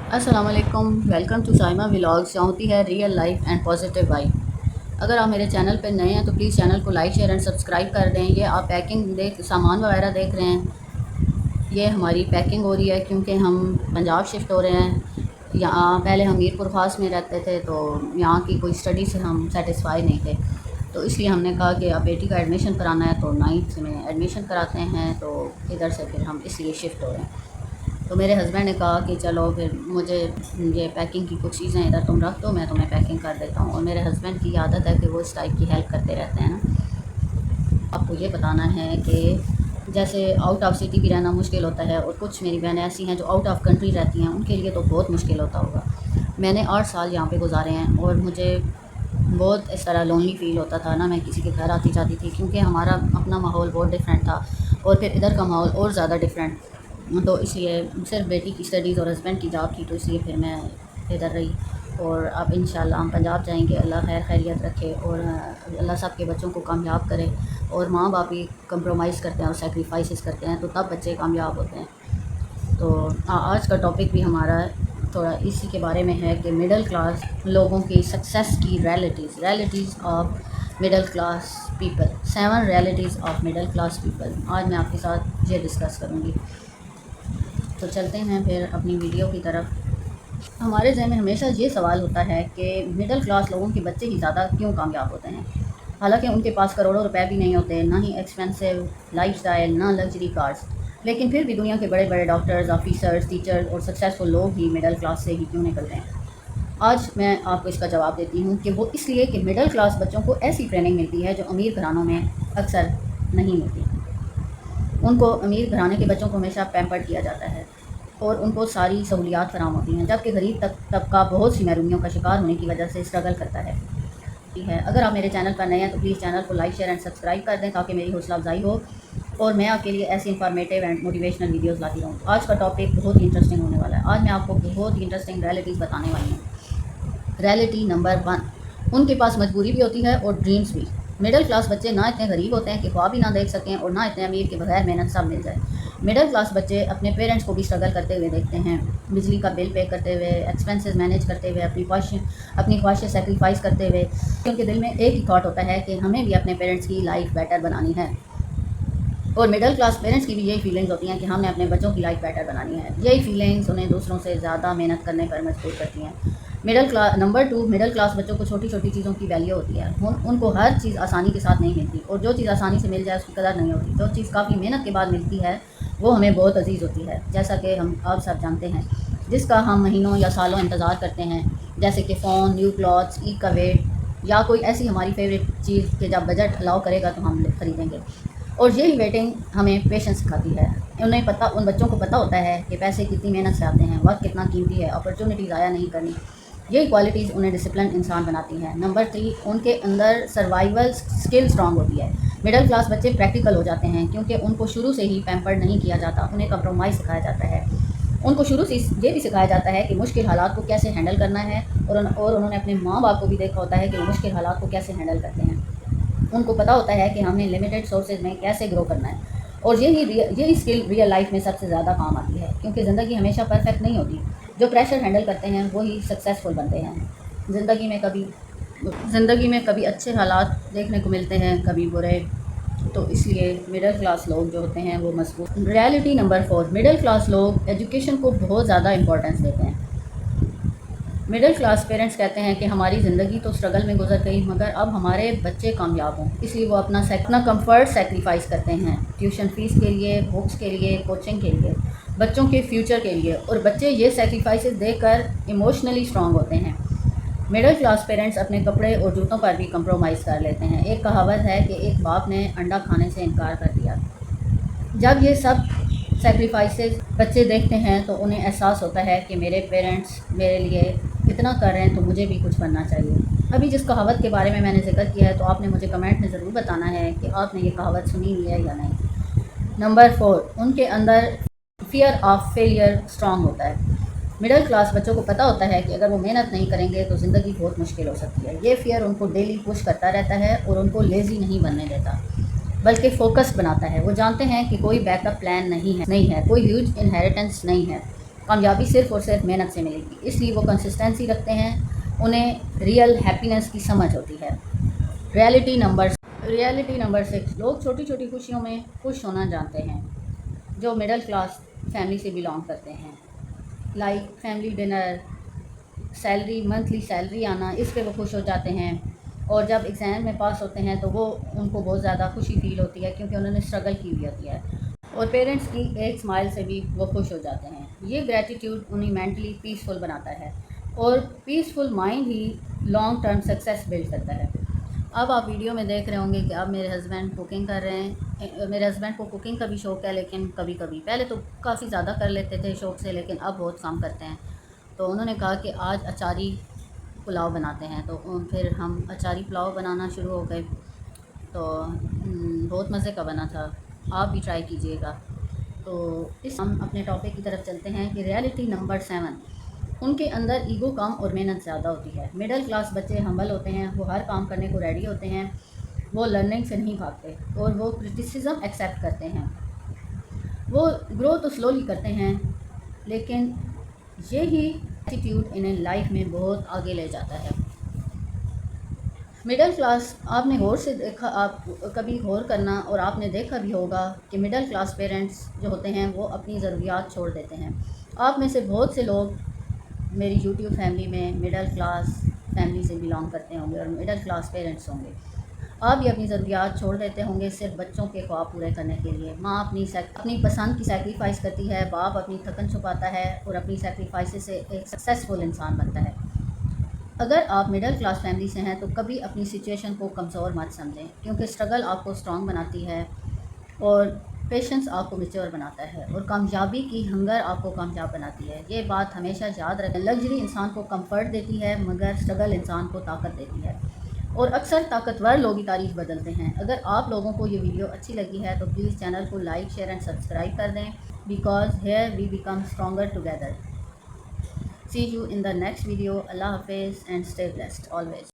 السلام علیکم، welcome to Saima vlogs, جہاں ہوتی ہے real life and positive vibe. اگر آپ میرے چینل پہ نئے ہیں تو پلیز چینل کو لائک شیئر اینڈ سبسکرائب کر دیں۔ یہ آپ پیکنگ سامان وغیرہ دیکھ رہے ہیں، یہ ہماری پیکنگ ہو رہی ہے کیونکہ ہم پنجاب شفٹ ہو رہے ہیں۔ یہاں پہلے ہم میر پور خاص میں رہتے تھے تو یہاں کی کوئی اسٹڈی سے ہم سیٹسفائی نہیں تھے، تو اس لیے ہم نے کہا کہ اب بیٹی کا ایڈمیشن کرانا ہے تو 9th میں ایڈمیشن کراتے ہیں، تو ادھر سے پھر ہم اس لیے شفٹ ہو رہے ہیں۔ تو میرے ہسبینڈ نے کہا کہ چلو پھر مجھے یہ پیکنگ کی کچھ چیزیں ادھر تم رکھ دو، میں تمہیں پیکنگ کر دیتا ہوں۔ اور میرے ہسبینڈ کی عادت ہے کہ وہ اس ٹائپ کی ہیلپ کرتے رہتے ہیں نا۔ آپ کو یہ بتانا ہے کہ جیسے آؤٹ آف سٹی بھی رہنا مشکل ہوتا ہے، اور کچھ میری بہنیں ایسی ہیں جو آؤٹ آف کنٹری رہتی ہیں، ان کے لیے تو بہت مشکل ہوتا ہوگا۔ میں نے 8 سال یہاں پہ گزارے ہیں اور مجھے بہت اس طرح لونلی فیل ہوتا تھا نا، میں کسی کے گھر آتی جاتی تھی کیونکہ ہمارا اپنا ماحول بہت ڈفرینٹ تھا، اور پھر ادھر کا ماحول اور زیادہ ڈفرینٹ، تو اس لیے صرف بیٹی کی اسٹڈیز اور ہسبینڈ کی جاب تھی، تو اس لیے پھر میں ادھر رہی۔ اور اب انشاءاللہ ہم پنجاب جائیں گے، اللہ خیر خیریت رکھے اور اللہ سب کے بچوں کو کامیاب کرے۔ اور ماں باپ بھی کمپرومائز کرتے ہیں اور سیکریفائسز کرتے ہیں تو تب بچے کامیاب ہوتے ہیں۔ تو آج کا ٹاپک بھی ہمارا تھوڑا اسی کے بارے میں ہے کہ مڈل کلاس لوگوں کی سکسیس کی realities of middle class people, 7 realities of middle class people. آج میں آپ کے ساتھ یہ ڈسکس کروں گی، تو چلتے ہیں پھر اپنی ویڈیو کی طرف۔ ہمارے ذہن میں ہمیشہ یہ سوال ہوتا ہے کہ مڈل کلاس لوگوں کے بچے ہی زیادہ کیوں کامیاب ہوتے ہیں، حالانکہ ان کے پاس کروڑوں روپے بھی نہیں ہوتے، نہ ہی ایکسپینسو لائف سٹائل، نہ لگژری کارز، لیکن پھر بھی دنیا کے بڑے بڑے ڈاکٹرز، آفیسرز، ٹیچرز اور سکسیزفل لوگ ہی مڈل کلاس سے ہی کیوں نکلتے ہیں۔ آج میں آپ کو اس کا جواب دیتی ہوں کہ وہ اس لیے کہ مڈل کلاس بچوں کو ایسی ٹریننگ ملتی ہے جو امیر گھرانوں میں اکثر نہیں ملتی۔ ان کو امیر گھرانے کے بچوں کو ہمیشہ پیمپرڈ کیا جاتا ہے اور ان کو ساری سہولیات فراہم ہوتی ہیں، جبکہ غریب طبقہ بہت سی محرومیوں کا شکار ہونے کی وجہ سے اسٹرگل کرتا ہے۔ اگر آپ میرے چینل پر نئے ہیں تو پلیز چینل کو لائک شیئر اینڈ سبسکرائب کر دیں تاکہ میری حوصلہ افزائی ہو اور میں آپ کے لیے ایسی انفارمیٹیو اینڈ موٹیویشنل ویڈیوز لاتی رہوں۔ آج کا ٹاپک بہت ہی انٹرسٹنگ ہونے والا ہے۔ آج میں آپ کو بہت ہی انٹرسٹنگ ریئلٹیز بتانے والی ہوں۔ ریئلٹی نمبر 1، ان کے پاس مجبوری بھی ہوتی ہے اور ڈریمز بھی۔ مڈل کلاس بچے نہ اتنے غریب ہوتے ہیں کہ خواب بھی نہ دیکھ سکیں اور نہ اتنے امیر کے بغیر محنت سب مل جائے۔ مڈل کلاس بچے اپنے پیرنٹس کو بھی اسٹرگل کرتے ہوئے دیکھتے ہیں، بجلی کا بل پے کرتے ہوئے، ایکسپینسز مینیج کرتے ہوئے، اپنی خواہشیں سیکریفائز کرتے ہوئے۔ ان کے دل میں ایک ہی تھاٹ ہوتا ہے کہ ہمیں بھی اپنے پیرنٹس کی لائف بیٹر بنانی ہے، اور مڈل کلاس پیرنٹس کی بھی یہی فیلنگز ہوتی ہیں کہ ہم نے اپنے بچوں کی لائف بیٹر بنانی ہے۔ یہی فیلنگز انہیں دوسروں سے زیادہ محنت کرنے پر مجبور کرتی ہیں۔ نمبر 2، مڈل کلاس بچوں کو چھوٹی چھوٹی چیزوں کی ویلیو ہوتی ہے۔ ان کو ہر چیز آسانی کے ساتھ نہیں ملتی، اور جو چیز آسانی سے مل جائے اس کی قدر نہیں ہوتی۔ جو چیز کافی محنت کے بعد ملتی ہے وہ ہمیں بہت عزیز ہوتی ہے، جیسا کہ ہم آپ سب جانتے ہیں، جس کا ہم مہینوں یا سالوں انتظار کرتے ہیں، جیسے کہ فون، نیو کلاتھس، عید کا ویٹ، یا کوئی ایسی ہماری فیوریٹ چیز کہ جب بجٹ الاؤ کرے گا تو ہم خریدیں گے۔ اور یہی ویٹنگ ہمیں پیشنس سکھاتی ہے۔ ان بچوں کو پتہ ہوتا ہے کہ پیسے کتنی محنت سے آتے ہیں، وقت کتنا قیمتی ہے، اپرچونیٹی ضائع نہیں کرنی۔ یہی کوالٹیز انہیں ڈسپلن انسان بناتی ہیں۔ نمبر 3، ان کے اندر سروائیول اسکل اسٹرانگ ہوتی ہے۔ مڈل کلاس بچے پریکٹیکل ہو جاتے ہیں کیونکہ ان کو شروع سے ہی پیمپرڈ نہیں کیا جاتا، انہیں کمپرومائز سکھایا جاتا ہے۔ ان کو شروع سے یہ بھی سکھایا جاتا ہے کہ مشکل حالات کو کیسے ہینڈل کرنا ہے، اور انہوں نے اپنے ماں باپ کو بھی دیکھا ہوتا ہے کہ وہ مشکل حالات کو کیسے ہینڈل کرتے ہیں۔ ان کو پتہ ہوتا ہے کہ ہم نے لمیٹڈ سورسز میں کیسے گرو کرنا ہے، اور یہی اسکل ریئل لائف میں سب سے زیادہ کام آتی ہے، کیونکہ زندگی ہمیشہ پرفیکٹ نہیں ہوتی۔ جو پریشر ہینڈل کرتے ہیں وہی سکسیزفل بنتے ہیں۔ زندگی میں کبھی اچھے حالات دیکھنے کو ملتے ہیں، کبھی برے، تو اس لیے مڈل کلاس لوگ جو ہوتے ہیں وہ مضبوط۔ ریئلٹی نمبر 4، مڈل کلاس لوگ ایجوکیشن کو بہت زیادہ امپورٹنس دیتے ہیں۔ مڈل کلاس پیرنٹس کہتے ہیں کہ ہماری زندگی تو اسٹرگل میں گزر گئی، مگر اب ہمارے بچے کامیاب ہوں، اس لیے وہ اپنا کمفرٹ سیکریفائز کرتے ہیں، ٹیوشن فیس کے لیے، بکس کے لیے، کوچنگ کے لیے، بچوں کے فیوچر کے لیے، اور بچے یہ سیکریفائسز دیکھ کر ایموشنلی اسٹرانگ ہوتے ہیں۔ مڈل کلاس پیرنٹس اپنے کپڑے اور جوتوں پر بھی کمپرومائز کر لیتے ہیں۔ ایک کہاوت ہے کہ ایک باپ نے انڈا کھانے سے انکار کر دیا۔ جب یہ سب سیکریفائسز بچے دیکھتے ہیں تو انہیں احساس ہوتا ہے کہ میرے پیرنٹس میرے لیے اتنا کر رہے ہیں تو مجھے بھی کچھ کرنا چاہیے۔ ابھی جس کہاوت کے بارے میں نے ذکر کیا ہے تو آپ نے مجھے کمنٹ میں ضرور بتانا ہے کہ آپ نے یہ کہاوت سنی ہوئی ہے یا نہیں۔ نمبر 4، ان کے اندر فیئر آف فیلئر اسٹرانگ ہوتا ہے۔ مڈل کلاس بچوں کو پتہ ہوتا ہے کہ اگر وہ محنت نہیں کریں گے تو زندگی بہت مشکل ہو سکتی ہے۔ یہ فیئر ان کو ڈیلی پش کرتا رہتا ہے اور ان کو لیزی نہیں بننے دیتا، بلکہ فوکس بناتا ہے۔ وہ جانتے ہیں کہ کوئی بیک اپ پلان نہیں ہے، کوئی ہیوج انہیریٹنس نہیں ہے، کامیابی صرف اور صرف محنت سے ملے گی، اس لیے وہ کنسسٹنسی رکھتے ہیں، انہیں ریئل ہیپینس کی سمجھ ہوتی ہے۔ ریئلٹی نمبر 6، لوگ چھوٹی چھوٹی خوشیوں میں خوش ہونا جانتے ہیں۔ جو مڈل کلاس فیملی سے بلانگ کرتے ہیں، like family dinner, salary, monthly salary آنا، اس پہ وہ خوش ہو جاتے ہیں، اور جب ایگزام میں پاس ہوتے ہیں تو وہ ان کو بہت زیادہ خوشی فیل ہوتی ہے کیونکہ انہوں نے اسٹرگل کی ہوئی ہوتی ہے، اور پیرنٹس کی ایک اسمائل سے بھی وہ خوش ہو جاتے ہیں۔ یہ گریٹیٹیوڈ انہیں مینٹلی پیسفل بناتا ہے، اور پیسفل مائنڈ ہی لانگ ٹرم سکسیس بلڈ کرتا ہے۔ اب آپ ویڈیو میں دیکھ رہے ہوں گے کہ اب میرے ہسبینڈ کوکنگ کر رہے ہیں۔ میرے ہسبینڈ کو کوکنگ کا بھی شوق ہے، لیکن کبھی کبھی، پہلے تو کافی زیادہ کر لیتے تھے شوق سے، لیکن اب بہت کم کرتے ہیں۔ تو انہوں نے کہا کہ آج اچاری پلاؤ بناتے ہیں، تو پھر ہم اچاری پلاؤ بنانا شروع ہو گئے، تو بہت مزے کا بنا تھا، آپ بھی ٹرائی کیجئے گا۔ تو ہم اپنے ٹاپک کی طرف چلتے ہیں کہ ریئلٹی نمبر 7، ان کے اندر ایگو کم اور محنت زیادہ ہوتی ہے۔ مڈل کلاس بچے ہمبل ہوتے ہیں، وہ ہر کام کرنے کو ریڈی ہوتے ہیں، وہ لرننگ سے نہیں بھاگتے، اور وہ کرٹیسزم ایکسیپٹ کرتے ہیں۔ وہ گرو تو سلولی کرتے ہیں، لیکن یہی ایٹیٹیوڈ انہیں لائف میں بہت آگے لے جاتا ہے۔ مڈل کلاس، آپ نے غور سے دیکھا، آپ کبھی غور کرنا، اور آپ نے دیکھا بھی ہوگا کہ مڈل کلاس پیرنٹس جو ہوتے ہیں وہ اپنی ضروریات چھوڑ دیتے ہیں۔ آپ میں سے بہت سے لوگ میری یوٹیوب فیملی میں مڈل کلاس فیملی سے بلانگ کرتے ہوں گے اور مڈل کلاس پیرنٹس ہوں گے۔ آپ بھی اپنی ضروریات چھوڑ دیتے ہوں گے صرف بچوں کے خواب پورے کرنے کے لیے۔ ماں اپنی پسند کی سیکریفائس کرتی ہے، باپ اپنی تھکن چھپاتا ہے اور اپنی سیکریفائس سے ایک سکسیسفل انسان بنتا ہے۔ اگر آپ مڈل کلاس فیملی سے ہیں تو کبھی اپنی سچویشن کو کمزور مت سمجھیں، کیونکہ اسٹرگل آپ کو اسٹرانگ بناتی ہے، اور پیشنس آپ کو میچور بناتا ہے، اور کامیابی کی ہنگر آپ کو کامیاب بناتی ہے۔ یہ بات ہمیشہ یاد رکھیں۔ لگژری انسان کو کمفرٹ دیتی ہے، مگر اسٹرگل انسان کو طاقت دیتی ہے، اور اکثر طاقتور لوگ ہی تاریخ بدلتے ہیں۔ اگر آپ لوگوں کو یہ ویڈیو اچھی لگی ہے تو پلیز چینل کو لائک، شیئر اینڈ سبسکرائب کر دیں، because here we become stronger together. See you in the next video. Allah Hafiz and stay blessed always.